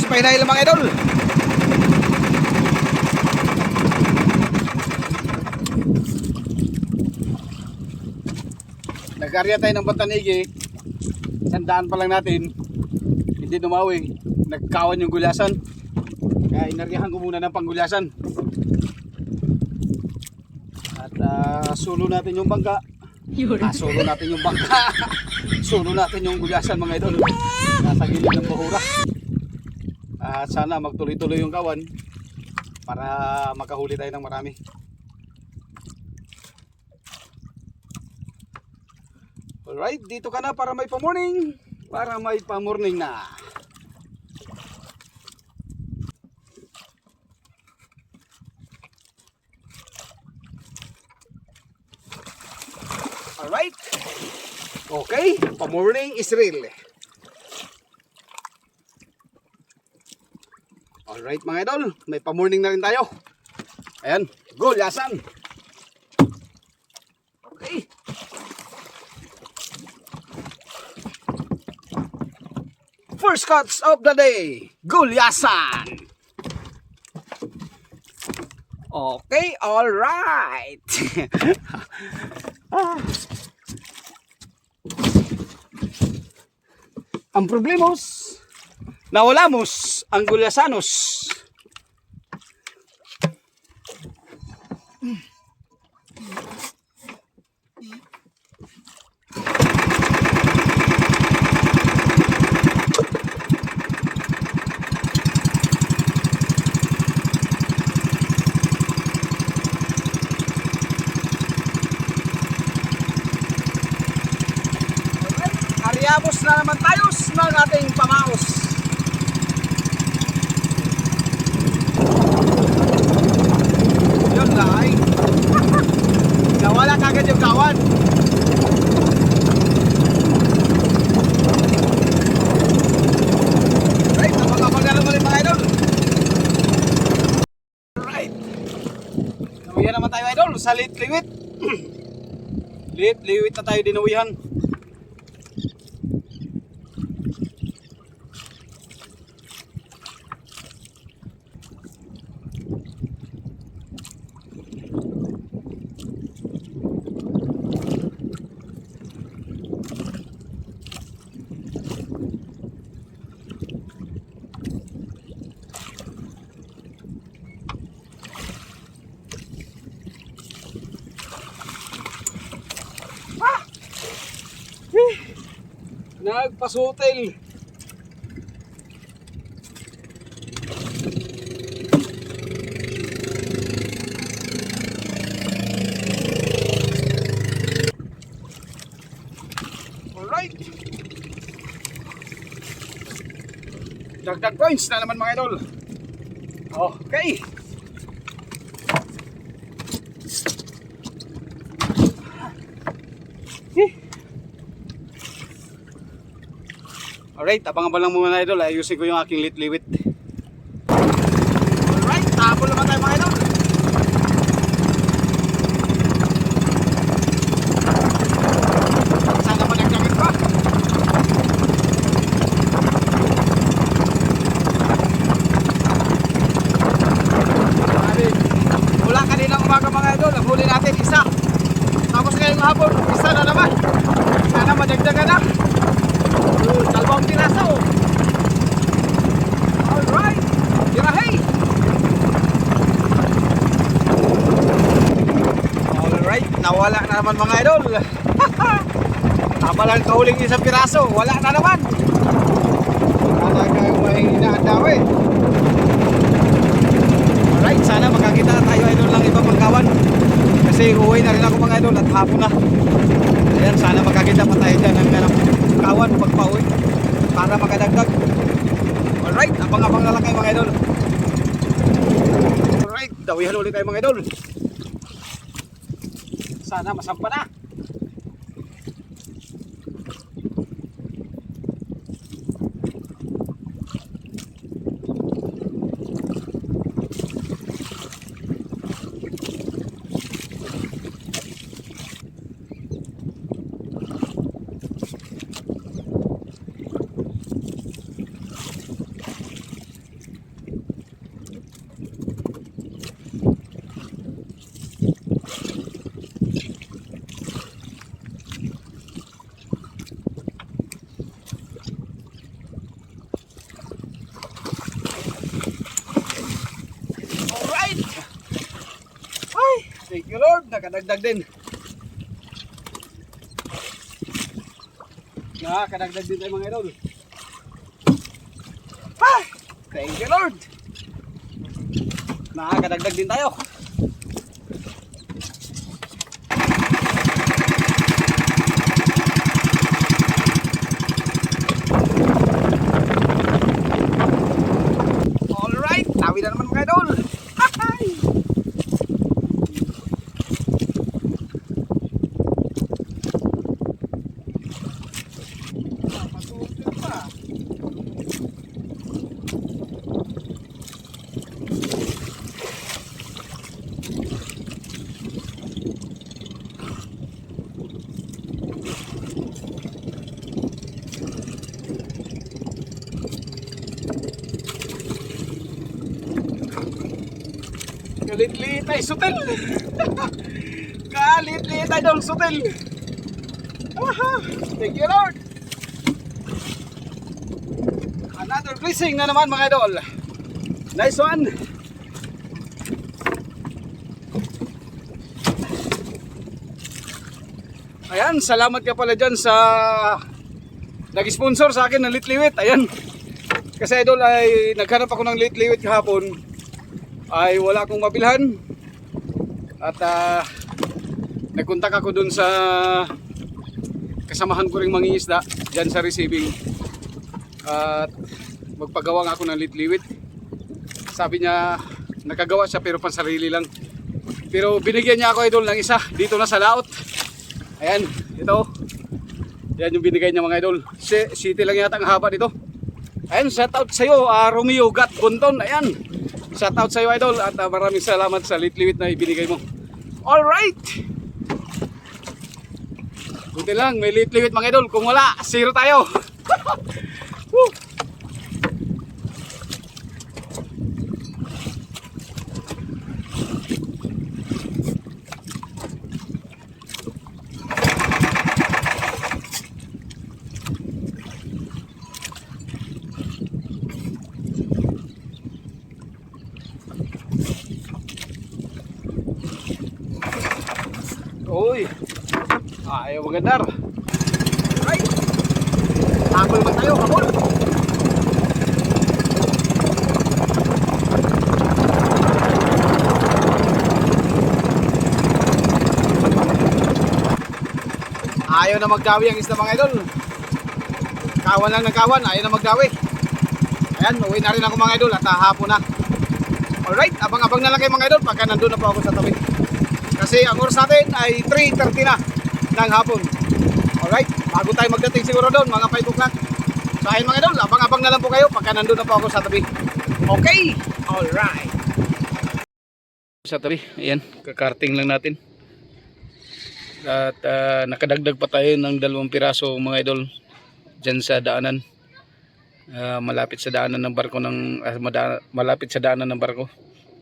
si Pahinay lang mga idol. Nag-arya tayo ng Bantanigi. Sandaan pa lang natin. Hindi dumawi. Nagkawan yung gulasan. Kaya inaryahan ko muna ng panggulasan. At sulo natin yung bangka. Sulo natin yung bangka. Sulo natin yung gulasan mga idol. Nasa gilid ng bahura. At sana magtuloy-tuloy yung kawan para makahuli tayo ng marami. Alright, dito ka na para may pa-morning. Para may pa-morning na. Alright. Okay, pa-morning is real. Alright mga idol, may pa-morning na rin tayo. Ayan, gulasan. Okay. First cuts of the day, gulasan. Okay, alright. Ang problemos, nawalamos ang gulasanos. Ariamos na naman tayo ng ating pamaos. Yun lang ay nawala kagad yung kawan. Right, napakapagano mo rin mga idol. Right, nawihan naman tayo idol sa lit-liwit. Lit-liwit na tayo dinawihan. Nagpasutil. Alright. Dagdag points na naman mga idol. Okay. Alright, abang-abang lang muna idol. Ayusin ko yung aking lit-liwit. Alright, tapon naman tayo mga idol. Sana managdagit pa. Mula kaninang umaga mga idol, ang huli natin isa. Tapos ngayong hapon, isa na naman. Sana madagdagan na. Dalawang piraso. Alright, tirahay. Alright, nawala na naman mga idol. Tama lang kahuling isang piraso, wala na naman. Talagang may inaandaw eh. Alright, sana makakita tayo idol ng ibang pangkawan. Kasi uwi na rin ako mga idol at hapon na. Ayan, sana makakita pa tayo dyan ng kawan pagpa-uwi para makadagdag. Alright, abang-abang na lang kayo mga idol. Alright, dawihan ulit kayo mga idol. Sana masampa na. Thank you Lord, nakadagdag din. Nakadagdag din tayo mga idol. Ah, thank you Lord. Nakadagdag din tayo. Alright, tawi na naman mga idol. Kalit-liit ay sutil. Kalit-liit ay dong sutil. Thank you Lord. Another blessing na naman mga idol. Nice one. Ayan, salamat ka pala dyan sa nag-sponsor sa akin ng litliwit. Ayan. Kasi idol ay naghanap ako ng litliwit kahapon. Ay wala akong mabilhan at nagkontak ako dun sa kasamahan ko ring mangingisda dyan sa receiving at magpagawa nga ako ng litliwit. Sabi niya nakagawa siya pero pansarili lang, pero binigyan niya ako idol ng isa dito na sa laot. Ayan, ito yan yung binigay niya mga idol. City lang yata ang haba dito. Ayan, shout out sa iyo Romeo Gat Bunton. Ayan, shout out sa iyo idol at maraming salamat sa litliwit na ibinigay mo. Alright, buti lang may litliwit mga idol, kung wala zero tayo. Uy, ayaw magandar. Right, habol man tayo, habol. Ayaw na magdawi ang isda mga idol. Kawan lang ng kawan, ayaw na magdawi. Ayan, uwi na rin ako mga idol at hapon na. Alright, abang-abang na lang kayo mga idol pagka nandun na po ako sa tabi. Kasi ang oras natin ay 3:30 na ng hapon. Alright, bago tayo magdating siguro doon, mga 5 o'clock. So ayun mga idol, abang-abang na lang po kayo pagka nandun na po ako sa tabi. Okay, alright. Sa tabi, ayan, kakarting lang natin. At nakadagdag pa tayo ng 2 piraso mga idol dyan sa daanan. Malapit sa daanan ng barko malapit sa daanan ng barko.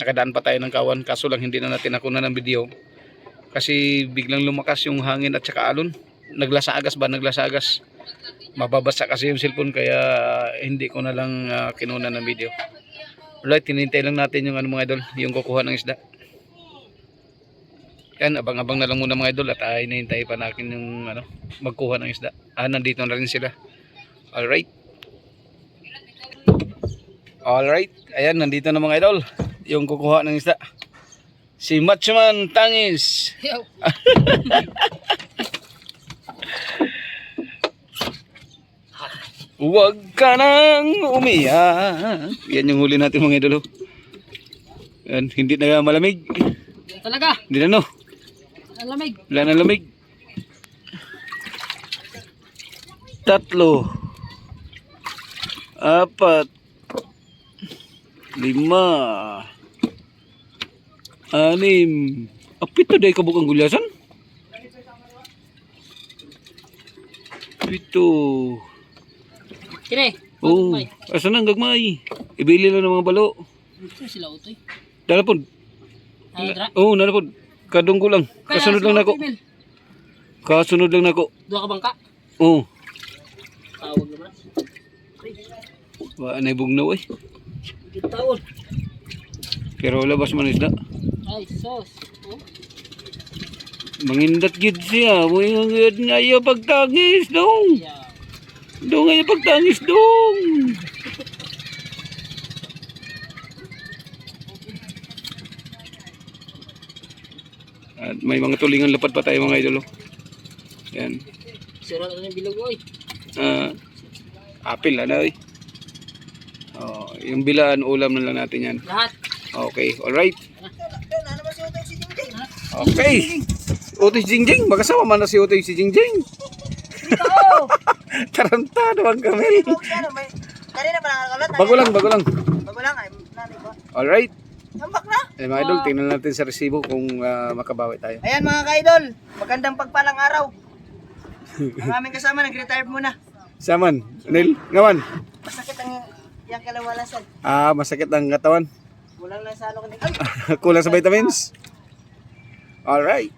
Nakadaan pa tayo ng kawan, kaso lang hindi na natin nakuha ng video kasi biglang lumakas yung hangin at saka alon. Naglasagas. Mababasa kasi yung cellphone kaya hindi ko na lang kinuna ng video. Alright, tinintay lang natin yung mga idol, yung kukuha ng isda. Yan, abang-abang na lang muna mga idol at hinihintay pa natin yung magkuha ng isda. Nandito na rin sila. Alright, ayan, nandito na mga idol yung kukuha ng isda. Si Matchman Tangis. Huwag ka nang umiyak. Yan yung huli natin mga idol. Yan, hindi na malamig. Talaga? Hindi na Lamig. Wala na lamig. 3, 4, 5, 6, apito day kabuk ang gulyasan? 7. Kine. Oh, asan ang gagmay? Ibili lang ng mga balo. Ito sila utoy. Dalapod. Dra. Oh, dalapod. Kadunggo lang. Kasunod lang nako. Kasunod lang nako. Dua ka bangka? Oh. Tawag naman. Wa na bugnaw eh. Tawag. Pero labas man isda. Ay, sos. Oh. Mangindat gid siya. Mangindat nga iya pagtangis dong. Yeah. Dong iya pagtangis dong. At may mga tulingan lapad pa tayo mga idol. Yan. Sira na yung bilog oy. Apil ano eh. Oh, yung bilaan ulam na lang natin yan. Lahat. Okay, alright. Okay. Utoy si Jingjing, magkasama man na si Utoy si Jingjing. Tarantado ang kamel. Kanina pa nakakalat. Bago lang. Bago lang ay nanay ko. Alright. Tambak na. Eh mga idol, tingnan natin sa resibo kung makabawi tayo. Ayan mga ka-idol, magandang pagpalang araw. Ang aming kasama nag-retire muna. Saman, Nel, ngawan. Masakit ang yang kalawalasan. Masakit ang katawan. Kulang lang sa ano kanina. Ay! Kulang sa vitamins. Alright.